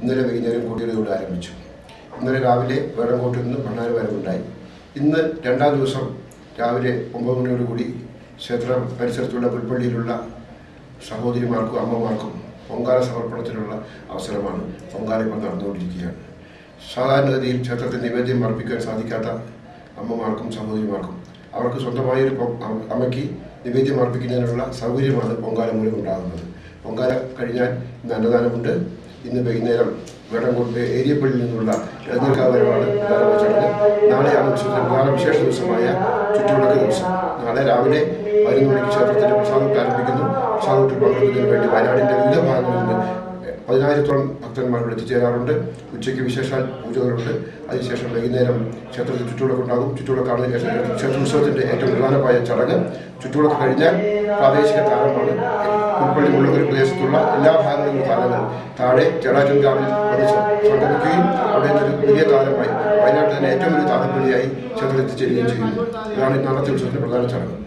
ഇന്നലെ വൈകുന്നേരം കൊടിയേറിയോട് ആരംഭിച്ചു. ഇന്നലെ രാവിലെ വേടങ്കോട്ടിൽ നിന്ന് ഭണ്ണാരി വരവുണ്ടായി. ഇന്ന് രണ്ടാം ദിവസം രാവിലെ 9 മണിയോടുകൂടി ക്ഷേത്ര പരിസരത്തുള്ള പുൽപ്പള്ളിയിലുള്ള സഹോദരിമാർക്കും അമ്മമാർക്കും പൊങ്കാല സമർപ്പണത്തിനുള്ള അവസരമാണ്. പൊങ്കാല ഇപ്പോൾ നടന്നുകൊണ്ടിരിക്കുകയാണ്. സാധാരണഗതിയിൽ ക്ഷേത്രത്തിൽ നിവേദ്യം അർപ്പിക്കാൻ സാധിക്കാത്ത അമ്മമാർക്കും സഹോദരിമാർക്കും അവർക്ക് സ്വന്തമായ ഒരു അമ്മയ്ക്ക് നിവേദ്യം അർപ്പിക്കുന്നതിനുള്ള സൗകര്യമാണ് പൊങ്കാല മൂലം ഉണ്ടാകുന്നത്. പൊങ്കാല കഴിഞ്ഞാൽ ഇന്ന് അന്നദാനമുണ്ട്. ഇന്ന് വൈകുന്നേരം വേടങ്കോട്ട് ഏരിയപ്പള്ളിയിൽ നിന്നുള്ള എഴുന്നേൽക്കാവ് വരവാണ് പ്രധാന ചടങ്ങ്. നാളെയാണ് പ്രധാന വിശേഷ ദിവസമായ ചുറ്റുവിളക്ക് ദിവസം. നാളെ രാവിലെ 11 മണിക്ക് ക്ഷേത്രത്തിൻ്റെ പ്രസാദൂട്ട് ആരംഭിക്കുന്നു. പ്രസാദൂട്ടിൽ പങ്കെടുക്കുന്നതിന് വേണ്ടി വയനാടിൻ്റെ വിവിധ ഭാഗങ്ങളിൽ നിന്ന് 10,000-ഓളം ഭക്തന്മാർ ഇവിടെ എത്തിച്ചേരാറുണ്ട്. ഉച്ചയ്ക്ക് വിശേഷാൽ പൂജകളുണ്ട്. അതിനുശേഷം വൈകുന്നേരം ക്ഷേത്രത്തിൽ ചുറ്റുവിളക്കുണ്ടാകും. ചുറ്റുവിളക്കാണ് ക്ഷേത്രോത്സവത്തിൻ്റെ ഏറ്റവും പ്രധാനമായ ചടങ്ങ്. ചുറ്റുവിളക്ക് കഴിഞ്ഞാൽ പ്രാദേശിക താരമാണ്. പുൽപ്പള്ളി മുള്ളൂർ പ്രദേശത്തുള്ള എല്ലാ ഭാഗങ്ങളിലും താരങ്ങൾ താഴെ ചേളാചൻകാവിൽ വന്ന് സംഗമിക്കുകയും അവിടെ നിന്നൊരു വലിയ താരമായി വയനാട്ടിൽ തന്നെ ഏറ്റവും വലിയ താരപ്പള്ളിയായി ക്ഷേത്രത്തിൽ എത്തിച്ചേരുകയും ചെയ്യുന്നു. ഇതാണ് നാളത്തെ ഉത്സവത്തിൻ്റെ പ്രധാന ചടങ്ങ്.